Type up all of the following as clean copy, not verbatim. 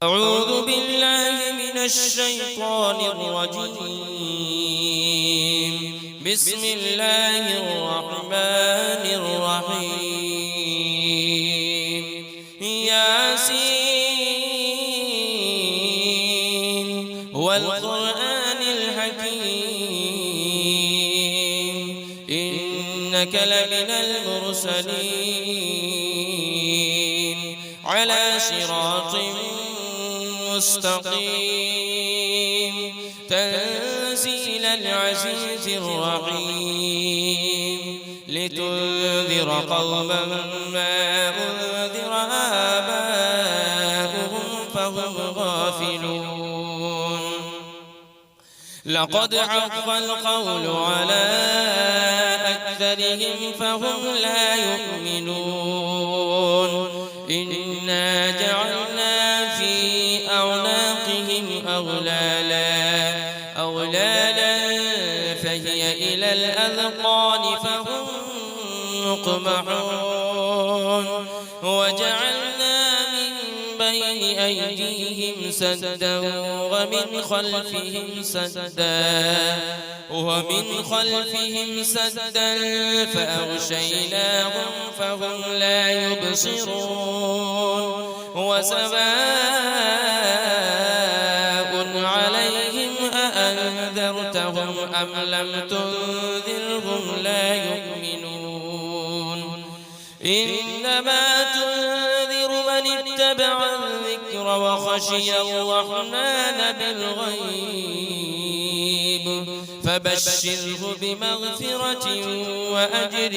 أعوذ بالله من الشيطان الرجيم. بسم الله الرحمن الرحيم. ياسين والقرآن الحكيم إنك لمن المرسلين على صراط مستقيم تنزيل العزيز الرحيم لتنذر قوما ما أنذر آباؤهم فهم غافلون. لقد حق القول على أكثرهم فهم لا يؤمنون. إنا جعلنا في أعناقهم أغلالا فهي إلى الأذقان فهم مقمحون. وجعلنا من بين أيديهم سدا ومن خلفهم سدا فأغشيناهم فهم لا يبصرون. وسواء عليهم أأنذرتهم أم لم تنذرهم لا يؤمنون. إنما تنذر من اتبع الذكر وخشي الرحمن بالغيب فبشره بمغفرة وأجر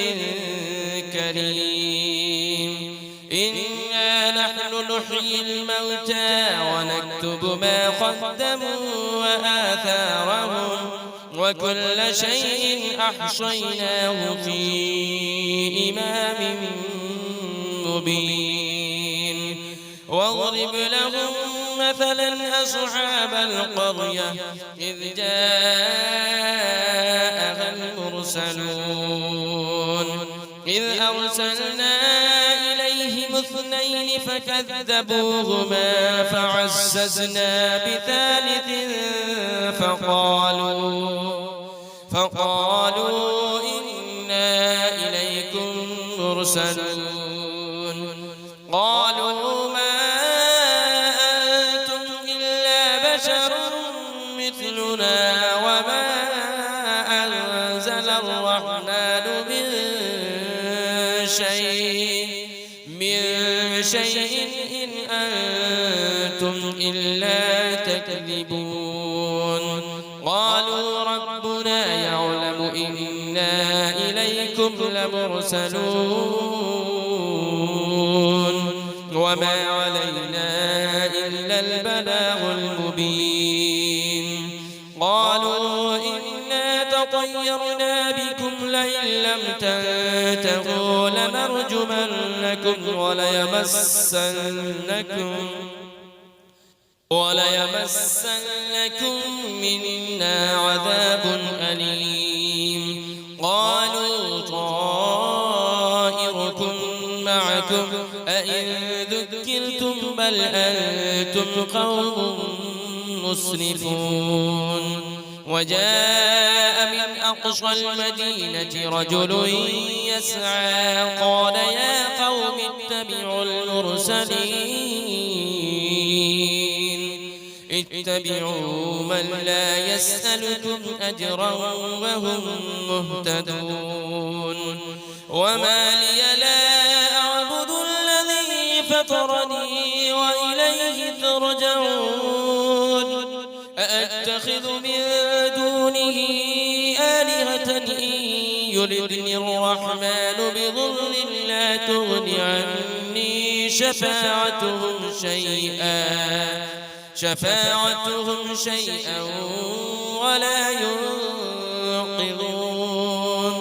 كريم. إنا نحن نحيي الموتى ونكتب ما قدموا وآثارهم وكل شيء أحصيناه في إمام مبين. واضرب لهم مثلا أصحاب القرية إذ جاءها المرسلون إذ أرسلنا إليهم اثنين فكذبوهما فعززنا بثالث فقالوا إنا إليكم مرسلون. قالوا ما أنتم إلا بشر مثلنا وما أنزل الرحمن من شيء إن أنتم إلا تكذبون. قالوا ربنا يعلم إنا إليكم لمرسلون وما علينا إلا البلاغ المبين. قالوا إنا تطيرنا بكم لئن لم تنتهوا لنرجمنكم وليمسنكم منا عذاب أليم. قالوا طائركم معكم أئن ذكرتم بل أنتم قوم مسرفون. وجاء من أقصى المدينة رجل يسعى قال يا قوم اتبعوا من لا يسألكم أجرا وهم مهتدون. وما لي لا أعبد الذي فطرني وإليه ترجعون. أأتخذ من دونه آلهة إن يردني الرحمن بضر لا تغن عني شفاعتهم شيئا ولا ينقذون.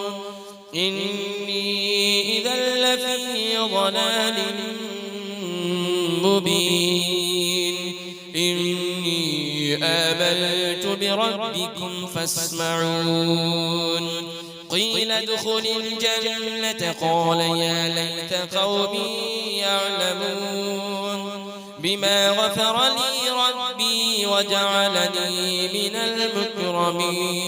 إني إذا لفي ضلال مبين. إني آمنت بربكم فاسمعون. قيل ادخل الجنة قال يا ليت قومي يعلمون. بما غفر لي ربي وجعلني من المكرمين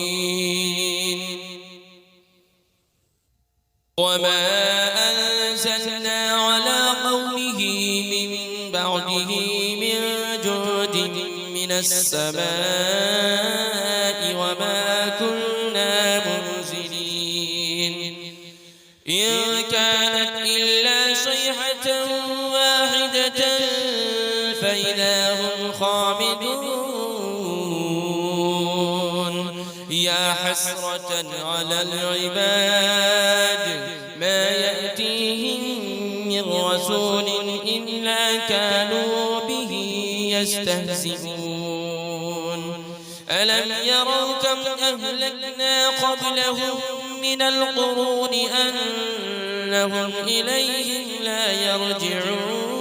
وما أنزلنا على قومه من بعده من جود من السماء وما كنا منزلين إن كانت إلا صيحة واحدة فإذا هم خامدون يا حسرة على العباد ما يأتيهم من رسول إلا كانوا به يستهزئون ألم يروا كم أهلكنا قبلهم من القرون أنهم إليهم لا يرجعون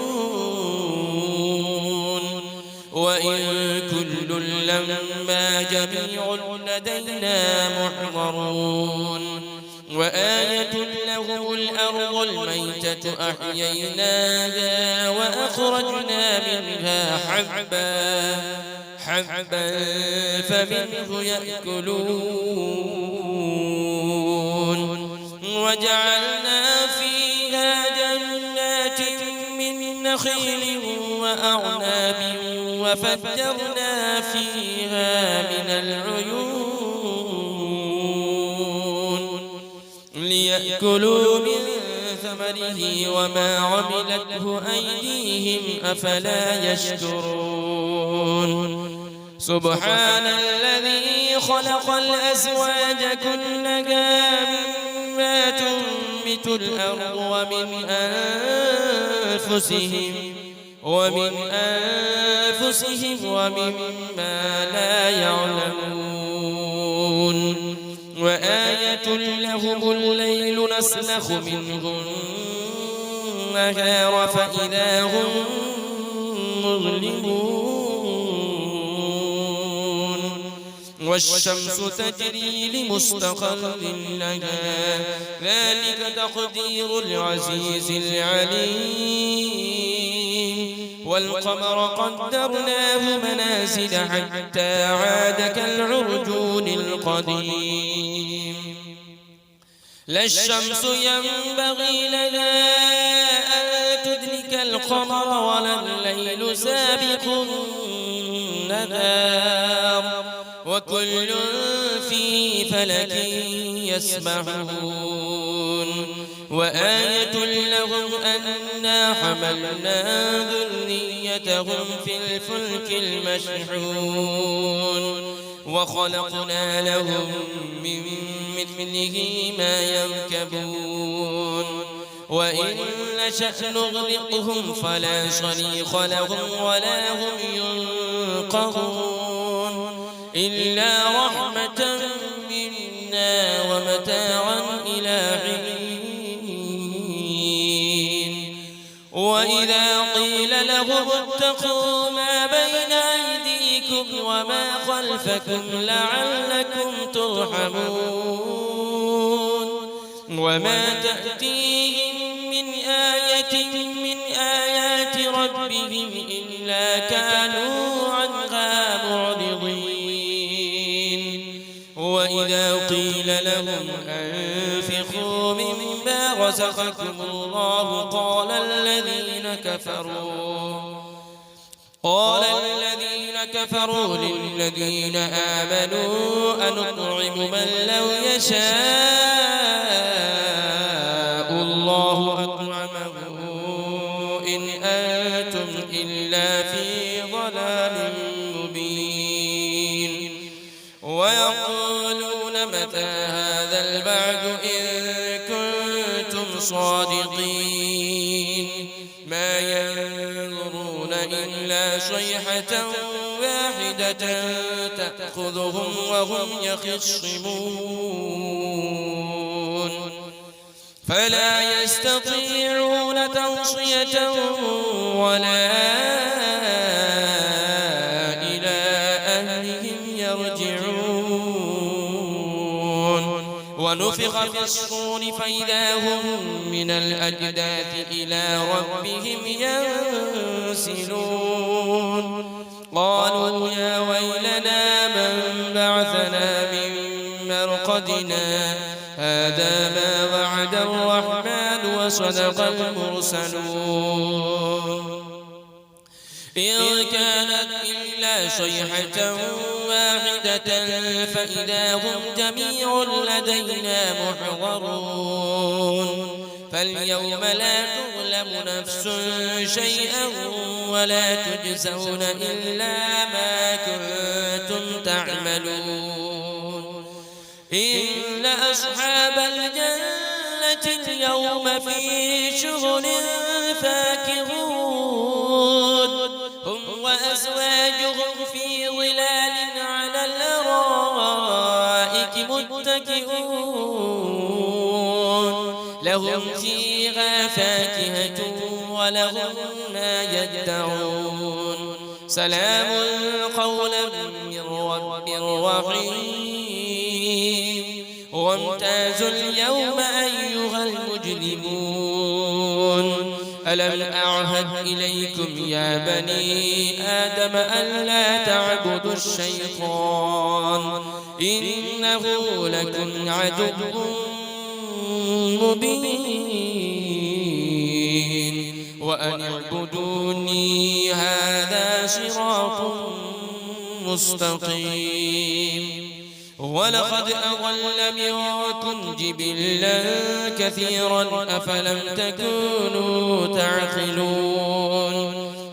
وإن كل لما جميع لدينا محضرون وآية لهم الأرض الميتة أحييناها وأخرجنا منها حبا فمنه يأكلون وجعلنا فيها جنات من نخيل وأعناب وفجرنا فيها من العيون ليأكلوا من ثمره وما عملته أيديهم أفلا يشكرون سبحان الذي خلق الأزواج كلها مما تنبت الأرض ومن أنفسهم ومما لا يعلمون وآية لهم الليل نسلخ منه النهار فإذا هم مظلمون والشمس تجري لمستقر لها ذلك تقدير العزيز العليم والقمر قدرناه منازل حتى عاد كالعرجون القديم لا الشمس ينبغي لها أن تدرك القمر ولا الليل سابق النهار وكل في فلك يسبحون وآية لهم أنا حملنا ذريتهم في الفلك المشحون وخلقنا لهم من مثله ما يركبون وإن نشأ نغرقهم فلا صريخ لهم ولا هم ينقذون إلا رحمة منا ومتاعا إلى حين وإذا قيل لهم اتقوا ما بين أيديكم وما خلفكم لعلكم ترحمون وما تأتيهم من آية من آيات ربهم إلا كانوا عنها معرضين وإذا قيل لهم أنفقوا مما رزقكم الله قال الذين كفروا للذين آمنوا أنطعم من لو يشاء الله أطعمه إن أنتم إلا في ضلال مبين ويقولون متى هذا البعد إن كنتم صادقين ما ينظرون إلا صيحة واحدة تأخذهم وهم يخصمون فلا يستطيعون توصية ولا إلى أهلهم يرجعون ونفخ في الصور فإذا هم من الأجداث إلى ربهم ينسلون قالوا يا ويلنا من بعثنا من مرقدنا هذا ما وعد الرحمن وصدق المرسلون إن كانت إلا صيحة واحدة فإذا هم جميع لدينا محضرون فاليوم لا تظلم نفس شيئا ولا تجزون إلا ما كنتم تعملون إن أصحاب الجنة اليوم في شغل فاكهون هم وأزواجهم في ظلال على الأرائك متكئون لهم فيها فاكهة ولهم ما يدعون سلام قولا من رب رحيم وامتازوا اليوم أيها المجرمون ألم أعهد إليكم يا بني آدم ألا تعبدوا الشيطان إنه لكم عدو مبين وأن اعبدوني هذا صراط مستقيم ولقد أضل منكم جبلا كثيرا أفلم تكونوا تعقلون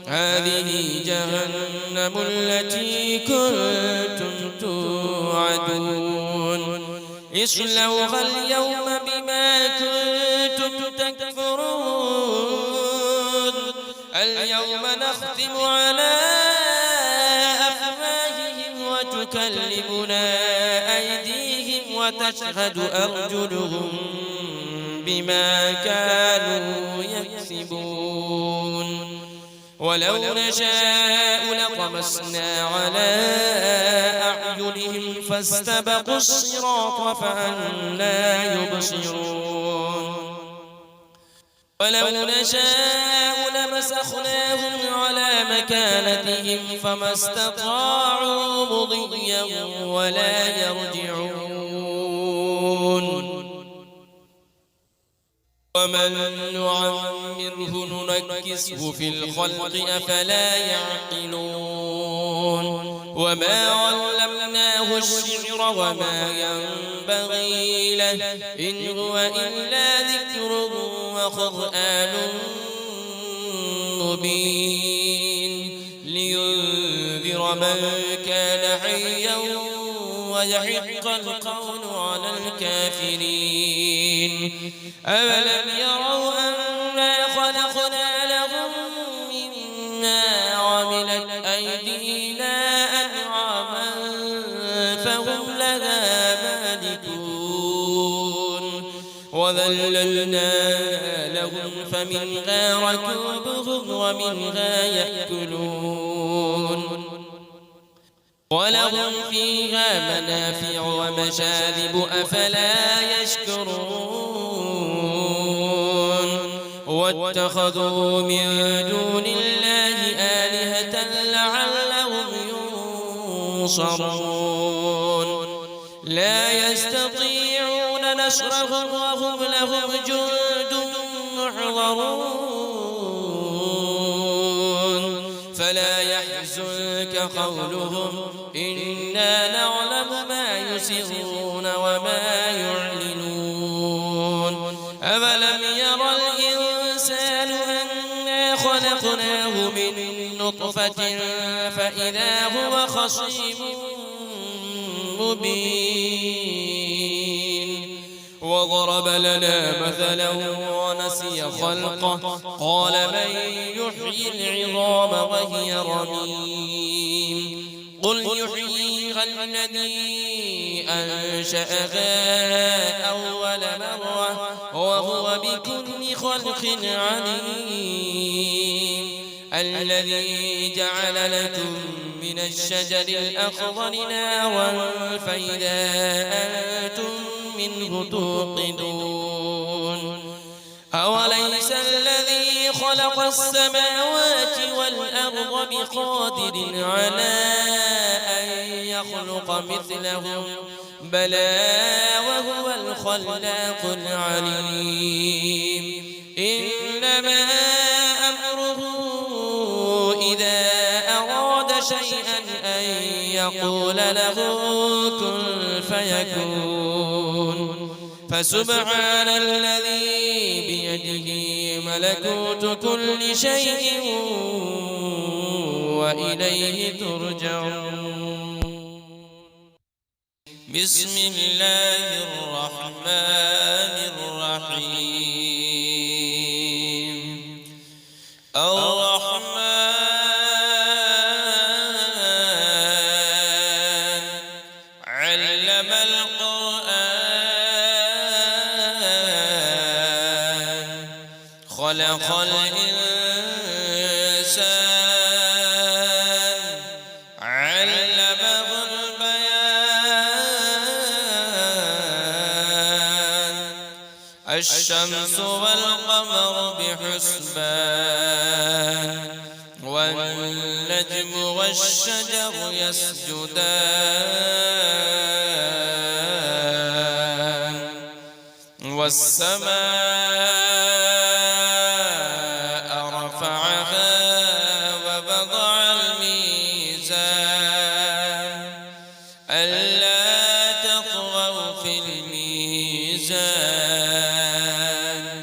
هذه جهنم التي كنتم توعدون اصلوها اليوم بما كنتم تكفرون اليوم نختم على أفواههم وتكلمنا أيديهم وتشهد أرجلهم بما كانوا يكسبون ولو نشاء لطمسنا على أعينهم فاستبقوا الصراط فأنى يبصرون ولو نشاء لمسخناهم على مكانتهم فما استطاعوا مضيا ولا يرجعون ومن نعمره ننكسه في الخلق أفلا يعقلون وما علمناه الشعر وما ينبغي له إن هو إلا ذكر وقرآن مبين لينذر من كان حيا ويحق القول على الكافرين أولم يروا أنا خلقنا لهم مما عملت أيدينا أنعاما فهم لها مالكون وذللنا لهم فمنها ركوبهم ومنها يأكلون ولهم فيها منافع ومشارب أفلا يشكرون واتخذوا من دون الله آلهة لعلهم ينصرون لا يستطيعون نصرهم وهم لهم جند محضرون فلا يحزنك قولهم إنا نعلم ما يسرون وما يعلنون أولم ير الإنسان أنا خلقناه من نطفة فإذا هو خصيم مبين وضرب لنا مثلا ونسي خلقه قال من يحيي العظام وهي رميم قل يحييها الذي أنشأها أول مرة وهو بكل خلق عليم الذي جعل لكم من الشجر الأخضر نارا فإذا أنتم منه توقدون أوليس الذي خلق السماوات والأرض بقادر على أن يخلق مثلهم بلى وهو الخلاق العليم إنما أمره إذا أراد شيئا أن يقول له كن فيكون فسبحان الذي بيده ملكوت كل شيء وإليه ترجعون بسم الله الرحمن الرحيم الرحمن علم القرآن خلق الإنسان علمه البيان الشمس والقمر بحسبان والنجم والشجر يسجدان والسماء